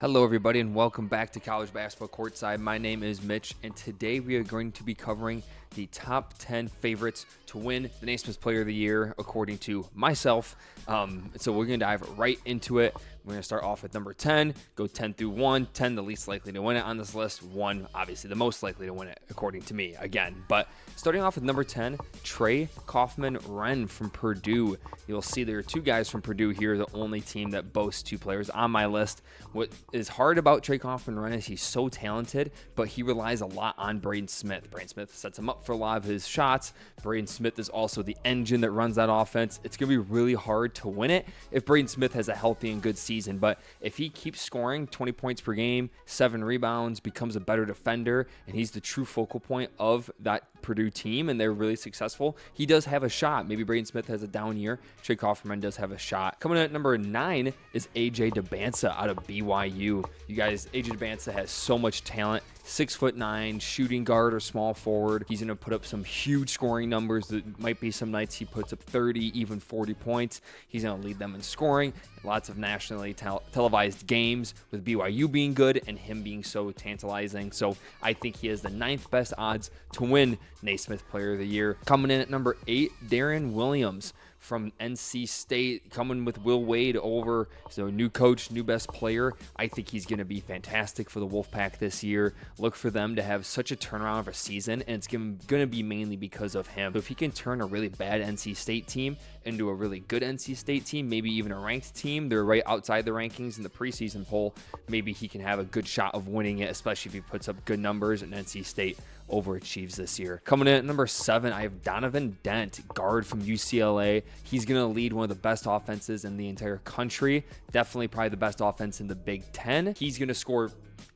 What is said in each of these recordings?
Hello, everybody, and welcome back to College Basketball Courtside. My name is Mitch, and today we are going to be covering the top 10 favorites to win the Naismith Player of the Year, according to myself. So we're going to dive right into it. We're going to start off with number 10, go 10 through 1. 10, the least likely to win it on this list. 1, obviously, the most likely to win it, according to me, again. But starting off with number 10, Trey Kaufman-Renn from Purdue. You'll see there are two guys from Purdue here, the only team that boasts two players on my list. What is hard about Trey Kaufman-Renn is he's so talented, but he relies a lot on Braden Smith. Braden Smith sets him up for a lot of his shots. Braden Smith is also the engine that runs that offense. It's going to be really hard to win it if Braden Smith has a healthy and good season, but if he keeps scoring 20 points per game, 7 rebounds, becomes a better defender, and he's the true focal point of that Purdue team, and they're really successful, he does have a shot. Maybe Braden Smith has a down year. Trey Kaufman does have a shot. Coming in at number 9 is AJ Debnsa out of BYU. You guys, AJ Debnsa has so much talent. 6'9", shooting guard or small forward. He's going to put up some huge scoring numbers. There might be some nights he puts up 30, even 40 points. He's going to lead them in scoring. Lots of nationally televised games with BYU being good and him being so tantalizing. So I think he has the 9th best odds to win Naismith Player of the Year. Coming in at number 8, Darren Williams from NC State, coming with Will Wade over. So new coach, new best player. I think he's going to be fantastic for the Wolfpack this year. Look for them to have such a turnaround of a season, and it's going to be mainly because of him. So if he can turn a really bad NC State team into a really good NC State team, maybe even a ranked team, they're right outside the rankings in the preseason poll, maybe he can have a good shot of winning it, especially if he puts up good numbers and NC State overachieves this year. Coming in at number 7, I have Donovan Dent, guard from UCLA. He's going to lead one of the best offenses in the entire country. Definitely probably the best offense in the Big Ten. He's going to score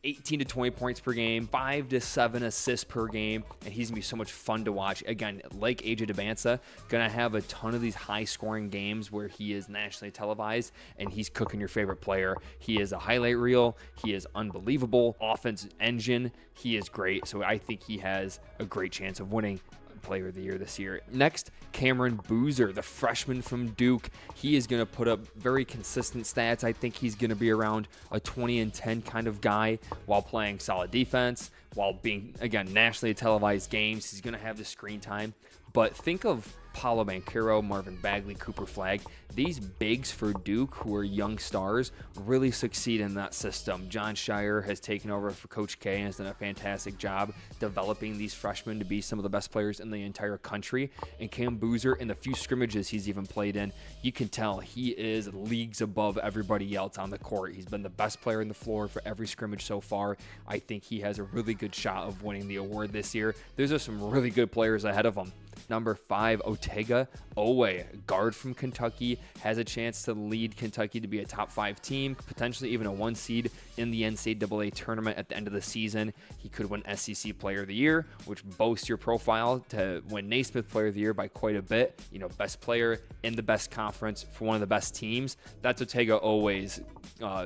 18 to 20 points per game, 5 to 7 assists per game, and he's gonna be so much fun to watch. Again, like AJ Debnsa, gonna have a ton of these high-scoring games where he is nationally televised and he's cooking your favorite player. He is a highlight reel. He is unbelievable. Offense engine. He is great. So I think he has a great chance of winning Player of the Year this year. Next, Cameron Boozer, the freshman from Duke. He is going to put up very consistent stats. I think he's going to be around a 20-10 kind of guy while playing solid defense, while being, again, nationally televised games. He's going to have the screen time. But think of Paolo Banchero, Marvin Bagley, Cooper Flagg. These bigs for Duke, who are young stars, really succeed in that system. John Shire has taken over for Coach K and has done a fantastic job developing these freshmen to be some of the best players in the entire country. And Cam Boozer, in the few scrimmages he's even played in, you can tell he is leagues above everybody else on the court. He's been the best player on the floor for every scrimmage so far. I think he has a really good shot of winning the award this year. There's just some really good players ahead of him. Number 5, Otega Oweh, guard from Kentucky, has a chance to lead Kentucky to be a top 5 team, potentially even a 1 seed in the NCAA tournament at the end of the season. He could win SEC Player of the Year, which boasts your profile to win Naismith Player of the Year by quite a bit. You know, best player in the best conference for one of the best teams. That's Otega Oweh's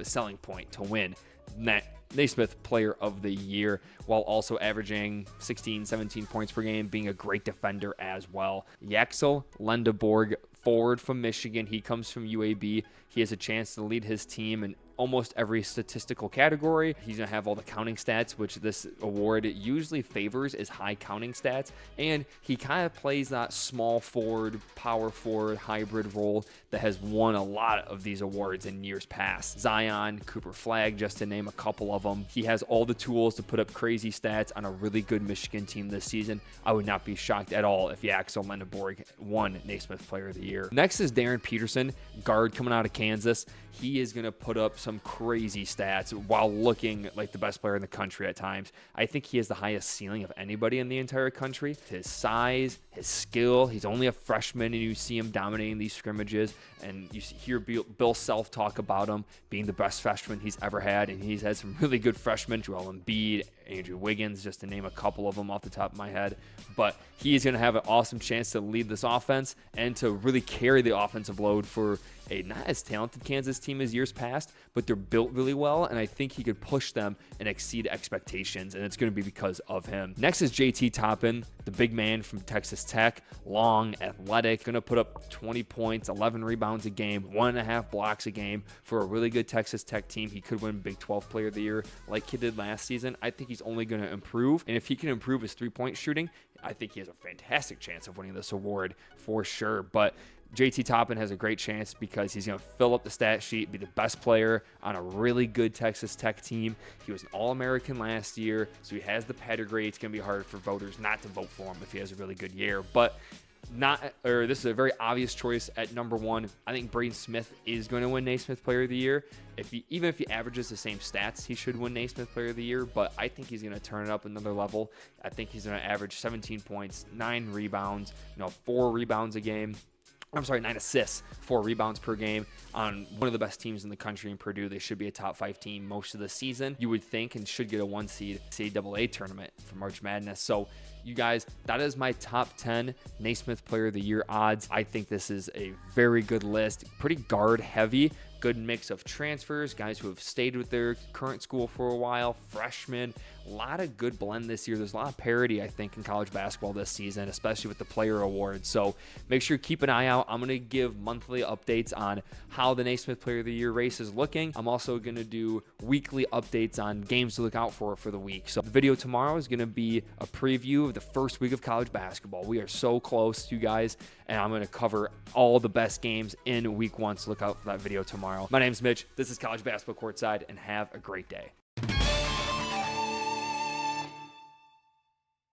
selling point to win Naismith Player of the Year, while also averaging 16, 17 points per game, being a great defender as well. Yaxel Lendeborg, forward from Michigan. He comes from UAB. He has a chance to lead his team in almost every statistical category. He's going to have all the counting stats, which this award usually favors is high counting stats. And he kind of plays that small forward, power forward, hybrid role that has won a lot of these awards in years past. Zion, Cooper Flagg, just to name a couple of them. He has all the tools to put up crazy stats on a really good Michigan team this season. I would not be shocked at all if Yaxel Lendeborg won Naismith Player of the Year. Next is Darren Peterson, guard coming out of Kansas. He is going to put up some crazy stats while looking like the best player in the country at times. I think he has the highest ceiling of anybody in the entire country. His size, his skill, he's only a freshman, and you see him dominating these scrimmages, and you hear Bill Self talk about him being the best freshman he's ever had, and he's had some really good freshmen, Joel Embiid, Andrew Wiggins, just to name a couple of them off the top of my head. But he is going to have an awesome chance to lead this offense and to really carry the offensive load for a not as talented Kansas team as years past, but they're built really well, and I think he could push them and exceed expectations, and it's going to be because of him. Next is JT Toppin, the big man from Texas Tech, long, athletic, going to put up 20 points, 11 rebounds a game, 1.5 blocks a game for a really good Texas Tech team. He could win Big 12 Player of the Year like he did last season. I think he's only going to improve, and if he can improve his three-point shooting, I think he has a fantastic chance of winning this award for sure. But JT Toppin has a great chance because he's going to fill up the stat sheet, be the best player on a really good Texas Tech team. He was an All-American last year, so he has the pedigree. It's going to be hard for voters not to vote for him if he has a really good year. But this is a very obvious choice at number 1. I think Braden Smith is going to win Naismith Player of the Year. Even if he averages the same stats, he should win Naismith Player of the Year, but I think he's going to turn it up another level. I think he's going to average 17 points, 9 rebounds, 4 rebounds a game. 9 assists, 4 rebounds per game on one of the best teams in the country in Purdue. They should be a top 5 team most of the season, you would think, and should get a 1 seed NCAA tournament for March Madness. So you guys, that is my top 10 Naismith Player of the Year odds. I think this is a very good list, pretty guard heavy. Good mix of transfers, guys who have stayed with their current school for a while, freshmen. A lot of good blend this year. There's a lot of parity, I think, in college basketball this season, especially with the player awards. So make sure you keep an eye out. I'm going to give monthly updates on how the Naismith Player of the Year race is looking. I'm also going to do weekly updates on games to look out for the week. So the video tomorrow is going to be a preview of the first week of college basketball. We are so close, you guys, and I'm going to cover all the best games in week 1. So look out for that video tomorrow. My name's Mitch. This is College Basketball Courtside, and have a great day.